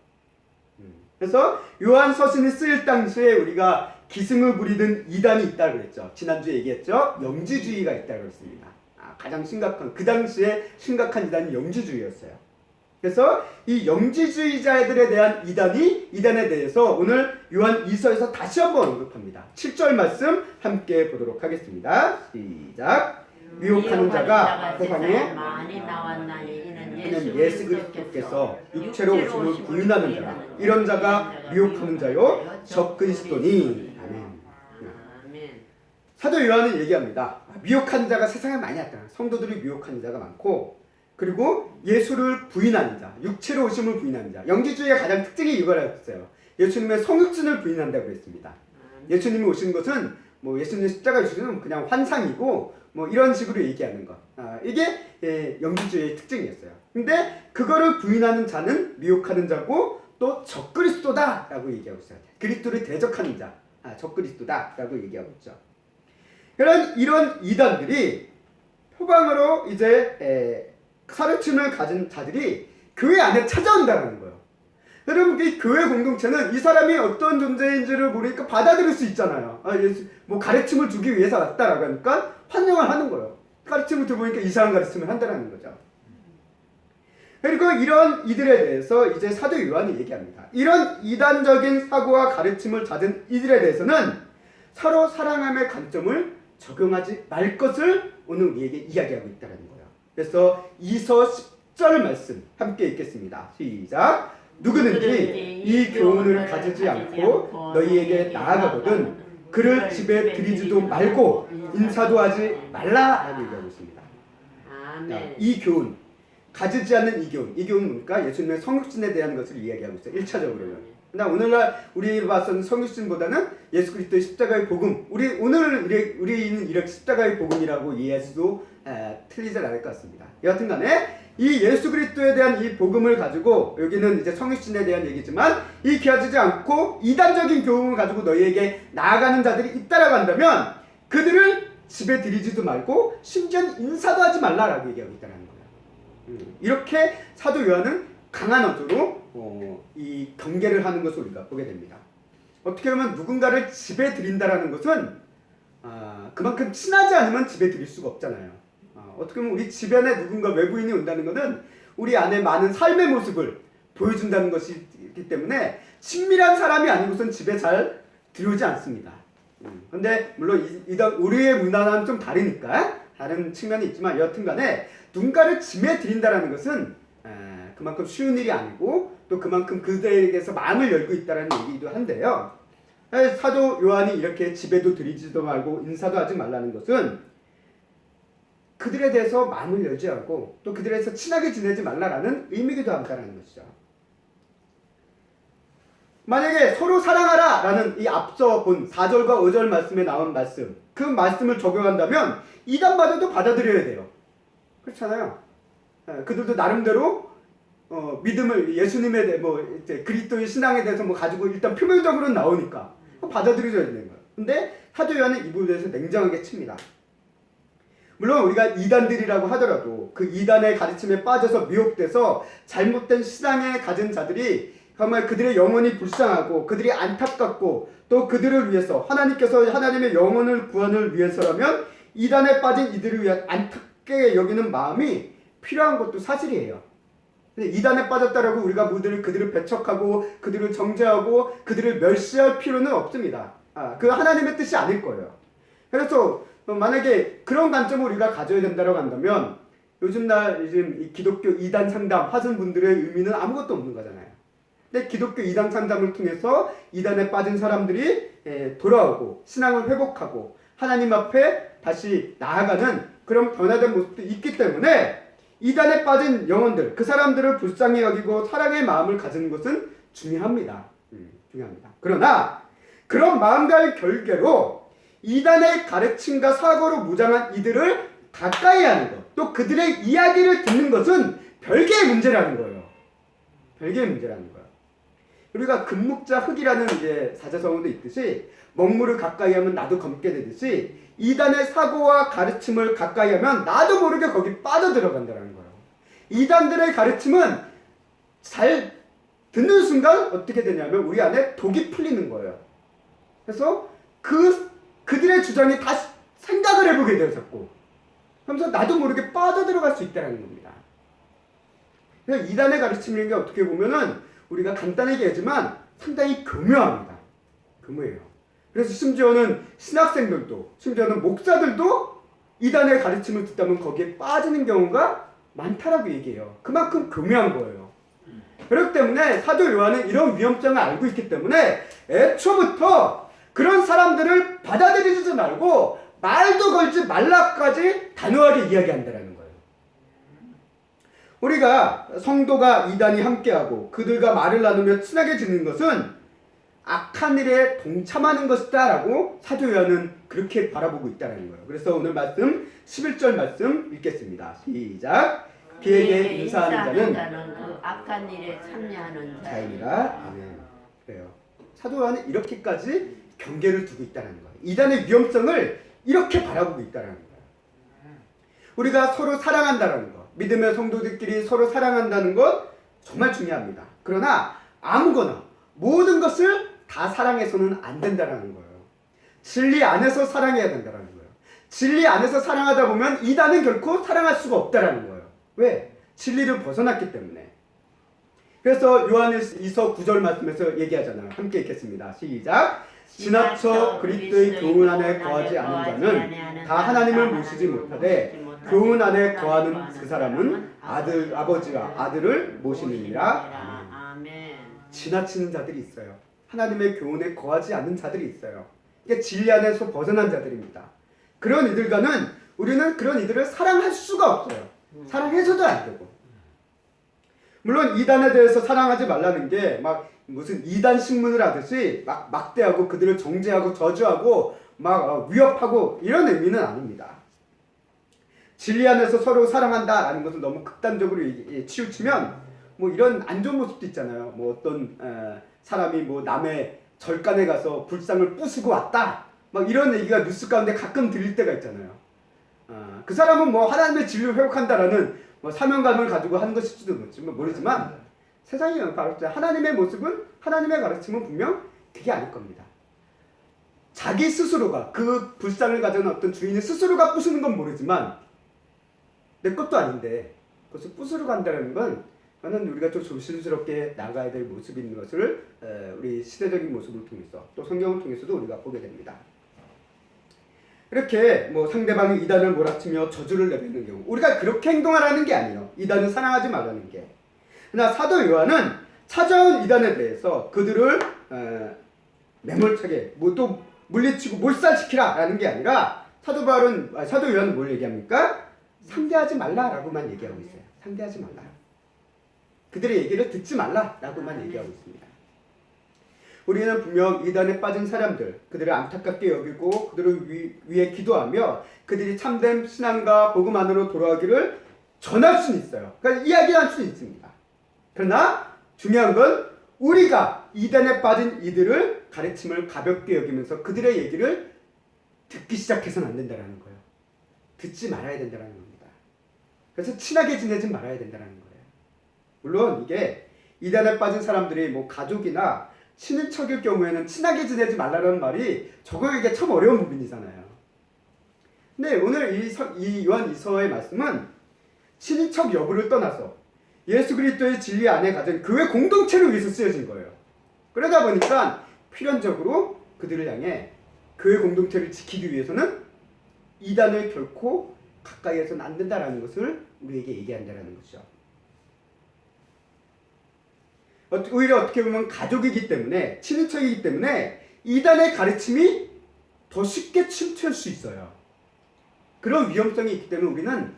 그래서 요한 서신이 쓰일 당시에 우리가 기승을 부리던 이단이 있다고 그랬죠. 지난주에 얘기했죠. 영지주의가 있다고 그랬습니다. 가장 심각한, 그 당시에 심각한 이단이 영지주의였어요. 그래서 이 영지주의자들에 대한 이단에 대해서 오늘 요한 2서에서 다시 한번 언급합니다. 7절 말씀 함께 보도록 하겠습니다. 시작. 미혹하는 자가 세상에 많이 나왔나니 이는 예수 그리스도께서 육체로 오심을 부인하는 자라. 이런 자가 미혹하는 자요 적그리스도니. 아멘. 사도 요한은 얘기합니다. 미혹하는 자가 세상에 많이 왔다. 성도들이 미혹하는 자가 많고, 그리고 예수를 부인하는 자, 육체로 오심을 부인하는 자. 영지주의의 가장 특징이 이거였어요. 예수님의 성육신을 부인한다고 했습니다. 예수님이 오신 것은 뭐 예수님의 십자가에 죽는 그냥 환상이고 뭐 이런 식으로 얘기하는 것. 이게 영지주의의 특징이었어요. 근데 그거를 부인하는 자는 미혹하는 자고 또 적그리스도다라고 얘기하고 있어요. 그리스도를 대적하는 자, 적그리스도다라고 얘기하고 있죠. 이런 이단들이 표방으로 이제 가르침을 가진 자들이 교회 안에 찾아온다는 거예요. 여러분, 이 교회 공동체는 이 사람이 어떤 존재인지를 모르니까 받아들일 수 있잖아요. 예수, 뭐 가르침을 주기 위해서 왔다라고 하니까 환영을 하는 거예요. 가르침을 들어보니까 이상한 가르침을 한다는 거죠. 그리고 이런 이들에 대해서 이제 사도 요한이 얘기합니다. 이런 이단적인 사고와 가르침을 가진 이들에 대해서는 서로 사랑함의 관점을 적용하지 말 것을 오늘 우리에게 이야기하고 있다는 거예요. 그래서 2서 10절 말씀 함께 읽겠습니다. 시작. 누구든지 이 교훈을 가지지 않고 너희에게 나아가거든 그를 집에 들이지도 말고 인사도 하지 말라라고 얘기하고 있습니다. 이 교훈, 가지지 않는 이 교훈은 뭡니까? 예수님의 성육신에 대한 것을 이야기하고 있어요. 1차적으로는. 그러나 오늘날 우리 봐서는 성육신보다는 예수 그리스도의 십자가의 복음, 우리는 이렇게 십자가의 복음이라고 이해해서도 틀리지 않을 것 같습니다. 여하튼간에 이 예수 그리스도에 대한 이 복음을 가지고, 여기는 이제 성육신에 대한 얘기지만, 이 가지지 않고 이단적인 교훈을 가지고 너희에게 나아가는 자들이 있다라고 한다면 그들을 집에 들이지도 말고 심지어 인사도 하지 말라라고 얘기하고 있다는 거예요. 이렇게 사도 요한은 강한 어조로 이 경계를 하는 것을 우리가 보게 됩니다. 어떻게 보면 누군가를 집에 들인다라는 것은 그만큼 친하지 않으면 집에 들일 수가 없잖아요. 어떻게 보면 우리 집안에 누군가 외부인이 온다는 것은 우리 안에 많은 삶의 모습을 보여준다는 것이기 때문에 친밀한 사람이 아니고선 집에 잘 들어오지 않습니다. 근데 물론 우리의 문화는 좀 다르니까 다른 측면이 있지만 여하튼간에 누군가를 집에 들인다라는 것은 그만큼 쉬운 일이 아니고 또 그만큼 그들에게서 마음을 열고 있다는 얘기도 한데요. 사도 요한이 이렇게 집에도 들이지도 말고 인사도 하지 말라는 것은 그들에 대해서 마음을 열지 않고 또 그들에 대해서 친하게 지내지 말라라는 의미기도 한다는 것이죠. 만약에 서로 사랑하라 라는 이 앞서 본 4절과 5절 말씀에 나온 말씀, 그 말씀을 적용한다면 이단마저도 받아들여야 돼요. 그렇잖아요. 그들도 나름대로 믿음을, 예수님에 대해 이제 그리스도의 신앙에 대해서 가지고 일단 표면적으로는 나오니까 받아들여야 되는 거예요. 근데 사도 요한은 이 부분에 대해서 냉정하게 칩니다. 물론 우리가 이단들이라고 하더라도 그 이단의 가르침에 빠져서 미혹돼서 잘못된 신앙에 가진 자들이 정말 그들의 영혼이 불쌍하고 그들이 안타깝고 또 그들을 위해서 하나님께서 하나님의 영혼을 구원을 위해서라면 이단에 빠진 이들을 위해 안타깝게 여기는 마음이 필요한 것도 사실이에요. 근데 이단에 빠졌다라고 우리가 그들을 배척하고 그들을 정죄하고 그들을 멸시할 필요는 없습니다. 그 하나님의 뜻이 아닐 거예요. 그래서 만약에 그런 관점을 우리가 가져야 된다고 한다면 요즘 이 기독교 이단 상담 하신 분들의 의미는 아무것도 없는 거잖아요. 근데 기독교 이단 상담을 통해서 이단에 빠진 사람들이 돌아오고 신앙을 회복하고 하나님 앞에 다시 나아가는 그런 변화된 모습도 있기 때문에 이단에 빠진 영혼들, 그 사람들을 불쌍히 여기고 사랑의 마음을 가지는 것은 중요합니다. 중요합니다. 그러나 그런 마음과의 결계로 이단의 가르침과 사고로 무장한 이들을 가까이 하는 것, 또 그들의 이야기를 듣는 것은 별개의 문제라는 거예요. 별개의 문제라는 거예요. 우리가 금묵자 흙이라는 이제 사자성어도 있듯이 먹물을 가까이 하면 나도 검게 되듯이 이단의 사고와 가르침을 가까이 하면 나도 모르게 거기 빠져들어간다는 거예요. 이단들의 가르침은 잘 듣는 순간 어떻게 되냐면 우리 안에 독이 풀리는 거예요. 그래서 그들의 주장이 다 생각을 해보게 돼요, 자꾸. 그러면서 나도 모르게 빠져들어갈 수 있다는 겁니다. 그래서 이단의 가르침이라는 게 어떻게 보면은 우리가 간단하게 얘기하지만 상당히 교묘합니다. 교묘해요. 그래서 심지어는 신학생들도, 심지어는 목사들도 이단의 가르침을 듣다면 거기에 빠지는 경우가 많다라고 얘기해요. 그만큼 교묘한 거예요. 그렇기 때문에 사도 요한은 이런 위험성을 알고 있기 때문에 애초부터 그런 사람들을 받아들이지 말고 말도 걸지 말라까지 단호하게 이야기한다는 거예요. 우리가 성도가 이단이 함께하고 그들과 말을 나누며 친하게 지내는 것은 악한 일에 동참하는 것이다 라고 사도 요한은 그렇게 바라보고 있다는 거예요. 그래서 오늘 말씀 11절 말씀 읽겠습니다. 시작. 그에게 인사하는 자는 그 악한 일에 참여하는 자입니다. 아멘. 그래요. 사도 요한은 이렇게까지 경계를 두고 있다는 거예요. 이단의 위험성을 이렇게 바라보고 있다는 거예요. 우리가 서로 사랑한다는 것, 믿음의 성도들끼리 서로 사랑한다는 것 정말 중요합니다. 그러나 아무거나 모든 것을 다 사랑해서는 안 된다는 거예요. 진리 안에서 사랑해야 된다는 거예요. 진리 안에서 사랑하다 보면 이단은 결코 사랑할 수가 없다는 거예요. 왜? 진리를 벗어났기 때문에. 그래서 요한일서 9절 말씀에서 얘기하잖아요. 함께 읽겠습니다. 시작. 지나쳐 그리스도의 교훈 안에 거하지 않은 자는 다 하나님을 모시지 못하되 교훈 안에 거하는 그 사람은 아버지와 아들을 모시느니라. 아멘. 지나치는 자들이 있어요. 하나님의 교훈에 거하지 않는 자들이 있어요. 이게 진리 안에서 벗어난 자들입니다. 그런 이들과는 우리는 그런 이들을 사랑할 수가 없어요. 사랑해서도 안 되고. 물론 이단에 대해서 사랑하지 말라는 게 막 무슨 이단 신문을 하듯이 막 막대하고 그들을 정죄하고 저주하고 막 위협하고 이런 의미는 아닙니다. 진리 안에서 서로 사랑한다라는 것을 너무 극단적으로 치우치면 뭐 이런 안 좋은 모습도 있잖아요. 뭐 어떤 사람이 뭐 남의 절간에 가서 불상을 부수고 왔다. 막 이런 얘기가 뉴스 가운데 가끔 들릴 때가 있잖아요. 그 사람은 뭐 하나님의 진리를 회복한다라는 뭐 사명감을 가지고 하는 것일지도 모르지만 세상이 바로 하나님의 모습은 하나님의 가르침은 분명 그게 아닐 겁니다. 자기 스스로가 그 불상을 가져온 어떤 주인이 스스로가 부수는 건 모르지만 내 것도 아닌데 그것을 부수러 간다는 건 저는 우리가 좀 조심스럽게 나가야 될 모습인 것을 우리 시대적인 모습을 통해서 또 성경을 통해서도 우리가 보게 됩니다. 이렇게 뭐 상대방이 이단을 몰아치며 저주를 내뱉는 경우 우리가 그렇게 행동하라는 게 아니에요. 이단을 사랑하지 말라는 게. 그러나 사도 요한은 찾아온 이단에 대해서 그들을 매몰차게 뭐 또 물리치고 몰살시키라 라는 게 아니라 사도 요한은 뭘 얘기합니까? 상대하지 말라라고만 얘기하고 있어요. 상대하지 말라. 그들의 얘기를 듣지 말라라고만 얘기하고 있습니다. 우리는 분명 이단에 빠진 사람들, 그들을 안타깝게 여기고 그들을 위해 기도하며 그들이 참된 신앙과 복음 안으로 돌아오기를 전할 수는 있어요. 그러니까 이야기할 수는 있습니다. 그러나 중요한 건 우리가 이단에 빠진 이들을 가르침을 가볍게 여기면서 그들의 얘기를 듣기 시작해서는 안 된다는 거예요. 듣지 말아야 된다는 겁니다. 그래서 친하게 지내지 말아야 된다는 거예요. 물론 이게 이단에 빠진 사람들이 뭐 가족이나 친인척일 경우에는 친하게 지내지 말라는 말이 적용하기가 참 어려운 부분이잖아요. 근데 오늘 이 요한 이서의 말씀은 친인척 여부를 떠나서 예수 그리스도의 진리 안에 가진 교회 공동체를 위해서 쓰여진 거예요. 그러다 보니까 필연적으로 그들을 향해 교회 공동체를 지키기 위해서는 이단을 결코 가까이 해서는 안 된다는 것을 우리에게 얘기한다는 것이죠. 오히려 어떻게 보면 가족이기 때문에 친인척이기 때문에 이단의 가르침이 더 쉽게 침투할 수 있어요. 그런 위험성이 있기 때문에 우리는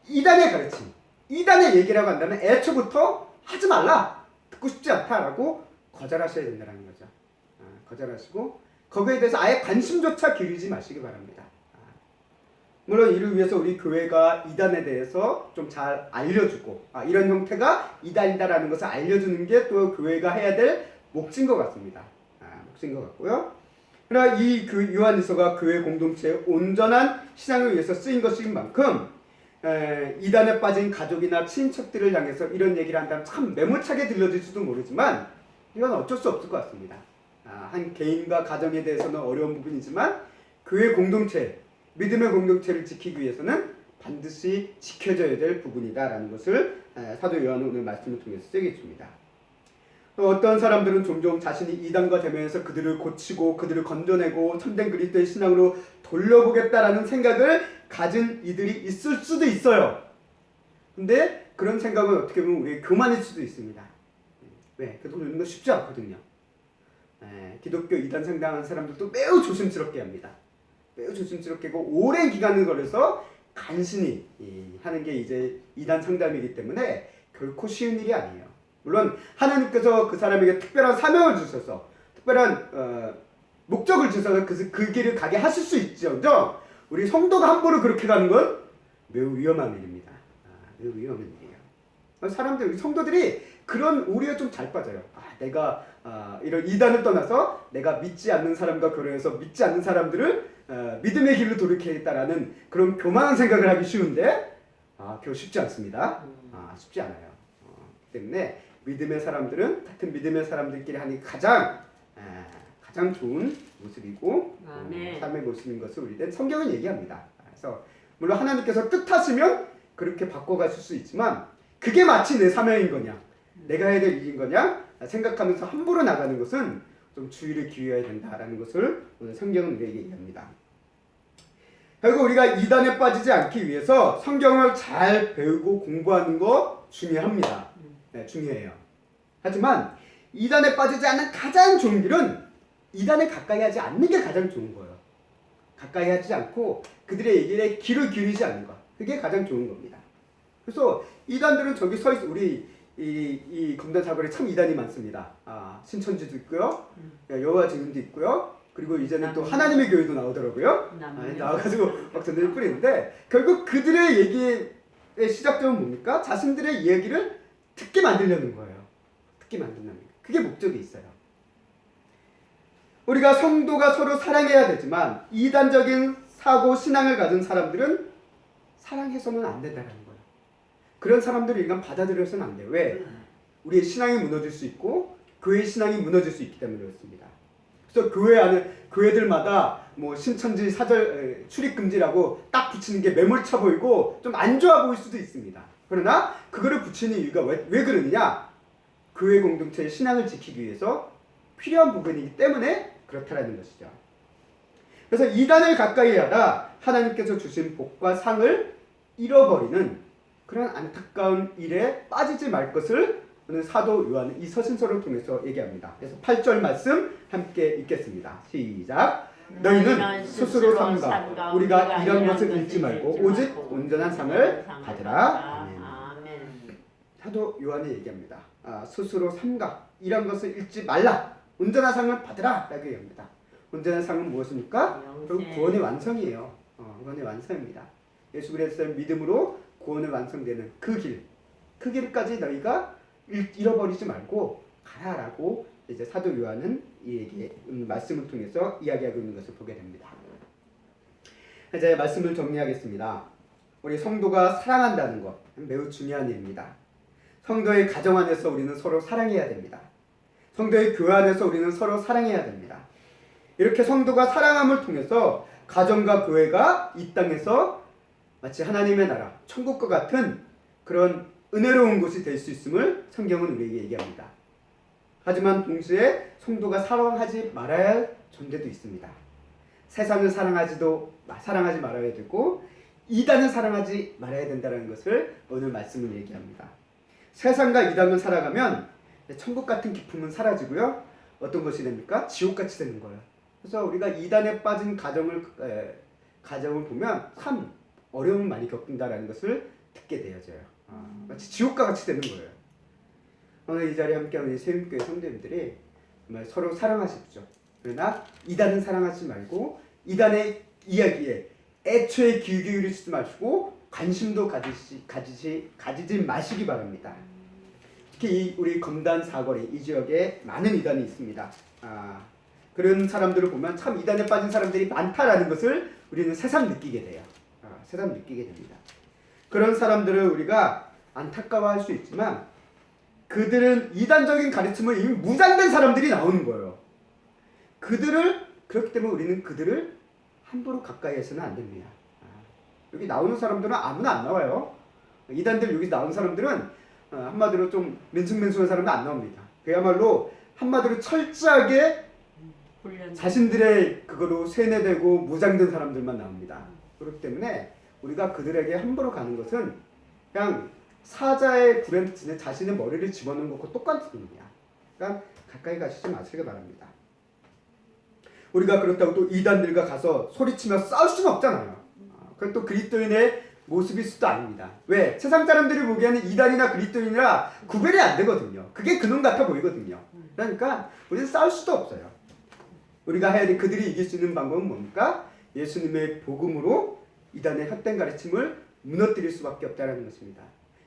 이단의 가르침, 이단의 얘기라고 한다면 애초부터 하지 말라, 듣고 싶지 않다라고 거절하셔야 된다는 거죠. 거절하시고 거기에 대해서 아예 관심조차 기울이지 마시기 바랍니다. 물론 이를 위해서 우리 교회가 이단에 대해서 좀 잘 알려주고 이런 형태가 이단이다라는 것을 알려주는 게 또 교회가 해야 될 몫인 것 같습니다. 몫인 것 같고요. 그러나 이 요한일서가 교회 공동체의 온전한 신앙을 위해서 쓰인 것인 만큼 이단에 빠진 가족이나 친척들을 향해서 이런 얘기를 한다면 참 매몰차게 들려질지도 모르지만 이건 어쩔 수 없을 것 같습니다. 한 개인과 가정에 대해서는 어려운 부분이지만 교회 공동체, 믿음의 공동체를 지키기 위해서는 반드시 지켜져야 될 부분이다라는 것을 사도 요한은 오늘 말씀을 통해서 쓰게 줍니다. 어떤 사람들은 종종 자신이 이단과 대면해서 그들을 고치고 그들을 건져내고 참된 그리스도의 신앙으로 돌려보겠다라는 생각을 가진 이들이 있을 수도 있어요. 근데 그런 생각은 어떻게 보면 우리의 교만일 수도 있습니다. 왜? 그 돌리는 거 쉽지 않거든요. 기독교 이단 상당한 사람들도 매우 조심스럽게 합니다. 매우 조심스럽게 하고 오랜 기간을 걸려서 간신히 하는 게 이제 이단 상담이기 때문에 결코 쉬운 일이 아니에요. 물론 하나님께서 그 사람에게 특별한 사명을 주셔서 특별한 목적을 주셔서 그 길을 가게 하실 수 있지언정 우리 성도가 함부로 그렇게 가는 건 매우 위험한 일입니다. 매우 위험한 일이에요. 사람들, 성도들이 그런 오류에 좀 잘 빠져요. 내가 이런 이단을 떠나서 내가 믿지 않는 사람과 결혼해서 믿지 않는 사람들을 믿음의 길로 돌이키겠다라는 그런 교만한 생각을 하기 쉬운데 겨우 쉽지 않습니다. 쉽지 않아요. 때문에 믿음의 사람들은 같은 믿음의 사람들끼리 하는 게 가장 좋은 모습이고 삶의 모습인 것을 우리는 성경은 얘기합니다. 그래서 물론 하나님께서 뜻하시면 그렇게 바꿔가실 수 있지만 그게 마치 내 사명인 거냐, 내가 해야 될 일인 거냐 생각하면서 함부로 나가는 것은 좀 주의를 기울여야 된다라는 것을 오늘 성경은 우리에게 얘기합니다. 결국 우리가 이단에 빠지지 않기 위해서 성경을 잘 배우고 공부하는 거 중요합니다. 중요해요. 하지만 이단에 빠지지 않는 가장 좋은 길은 이단에 가까이 하지 않는 게 가장 좋은 거예요. 가까이 하지 않고 그들의 얘기에 귀를 기울이지 않는 것. 그게 가장 좋은 겁니다. 그래서 이단들은 저기 서 있어. 우리 이 검단 사거리에 참 이단이 많습니다. 신천지도 있고요. 여호와 증인도 있고요. 그리고 이제는 또 하나님의 교회도 나오더라고요. 나와가지고 막 전도를 뿌리는데 결국 그들의 얘기의 시작점은 뭡니까? 자신들의 이야기를 듣게 만들려는 거예요. 듣게 만든다는 거. 그게 목적이 있어요. 우리가 성도가 서로 사랑해야 되지만 이단적인 사고 신앙을 가진 사람들은 사랑해서는 안 된다는 거예요. 그런 사람들을 인간 받아들여서는 안 돼요. 왜? 우리의 신앙이 무너질 수 있고 교회의 신앙이 무너질 수 있기 때문에 그렇습니다. 그래서 교회 안에 교회들마다 뭐 신천지 사절 출입 금지라고 딱 붙이는 게 매몰차 보이고 좀 안 좋아 보일 수도 있습니다. 그러나 그거를 붙이는 이유가 왜 그러느냐? 교회 공동체의 신앙을 지키기 위해서 필요한 부분이기 때문에 그렇다라는 것이죠. 그래서 이단을 가까이 하다 하나님께서 주신 복과 상을 잃어버리는 그런 안타까운 일에 빠지지 말 것을 오늘 사도 요한은 이 서신서를 통해서 얘기합니다. 그래서 8절 말씀 함께 읽겠습니다. 시작. 너희는 스스로 삼가 우리가 이런 것을 잃지 말고 오직 온전한 상을 받으라. 아멘. 사도 요한이 얘기합니다. 스스로 삼가 이런 것을 잃지 말라. 온전한 상을 받으라 라고 얘기합니다. 온전한 상은 무엇입니까? 결국 구원의 완성이에요. 구원의 완성입니다. 예수 그리스도의 믿음으로 구원의 완성되는 그 길까지 너희가 잃어버리지 말고 가라라고 이제 사도 요한은 이에게 말씀을 통해서 이야기하고 있는 것을 보게 됩니다. 이제 말씀을 정리하겠습니다. 우리 성도가 사랑한다는 것 매우 중요한 일입니다. 성도의 가정 안에서 우리는 서로 사랑해야 됩니다. 성도의 교회 안에서 우리는 서로 사랑해야 됩니다. 이렇게 성도가 사랑함을 통해서 가정과 교회가 이 땅에서 마치 하나님의 나라, 천국과 같은 그런 은혜로운 곳이 될 수 있음을 성경은 우리에게 얘기합니다. 하지만 동시에 성도가 사랑하지 말아야 할 존재도 있습니다. 세상을 사랑하지 말아야 되고 이단을 사랑하지 말아야 된다는 것을 오늘 말씀은 얘기합니다. 세상과 이단을 살아가면 천국 같은 기쁨은 사라지고요. 어떤 것이 됩니까? 지옥같이 되는 거예요. 그래서 우리가 이단에 빠진 가정을 보면 참 어려움을 많이 겪는다라는 것을 듣게 되어져요. 마치 지옥과 같이 되는 거예요. 오늘 이 자리에 함께하는 우리 세움교회 성도님들이 정말 서로 사랑하십시오. 그러나 이단은 사랑하지 말고 이단의 이야기에 애초에 귀 기울이지 마시고 관심도 가지지 마시기 바랍니다. 특히 우리 검단 사거리 이 지역에 많은 이단이 있습니다. 그런 사람들을 보면 참 이단에 빠진 사람들이 많다라는 것을 우리는 새삼 느끼게 돼요. 새삼 느끼게 됩니다. 그런 사람들을 우리가 안타까워할 수 있지만 그들은 이단적인 가르침을 이미 무장된 사람들이 나오는 거예요. 그렇기 때문에 우리는 그들을 함부로 가까이 해서는 안 됩니다. 여기 나오는 사람들은 아무나 안 나와요. 이단들 여기 나오는 사람들은 한마디로 좀 맨숭맨숭한 사람은 안 나옵니다. 그야말로 한마디로 철저하게 자신들의 그거로 세뇌되고 무장된 사람들만 나옵니다. 그렇기 때문에 우리가 그들에게 함부로 가는 것은 그냥 사자의 굴에 자신의 머리를 집어넣는 것과 똑같은 일이야. 그러니까 가까이 가시지 마시기 바랍니다. 우리가 그렇다고 또 이단들과 가서 소리치며 싸울 수는 없잖아요. 그건 또 그리스도인의 모습일 수도 아닙니다. 왜? 세상 사람들이 보기에는 이단이나 그리스도인이라 구별이 안 되거든요. 그게 그놈 같아 보이거든요. 그러니까 우리는 싸울 수도 없어요. 우리가 해야 돼 그들이 이길 수 있는 방법은 뭡니까? 예수님의 복음으로 이단의 헛된 가르침을 무너뜨릴 수밖에 없다는 것입니다.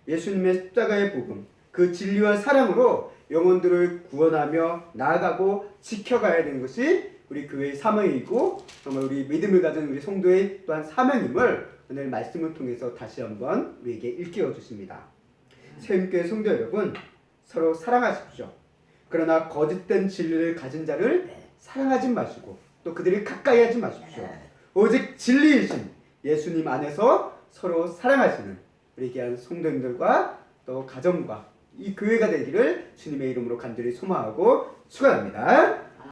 예수님의 십자가의 복음, 그 진리와 사랑으로 영혼들을 구원하며 나아가고 지켜가야 되는 것이 우리 교회의 사명이고 정말 우리 믿음을 가진 우리 성도의 또한 사명임을 오늘 말씀을 통해서 다시 한번 우리에게 일깨워 주십니다. 세움교회 성도 여러분, 서로 사랑하십시오. 그러나 거짓된 진리를 가진 자를 사랑하지 마시고 또 그들을 가까이 하지 마십시오. 오직 진리이신 예수님 안에서 서로 사랑하시는 우리 귀한 성도님들과 또 가정과 이 교회가 되기를 주님의 이름으로 간절히 소망하고 축원합니다.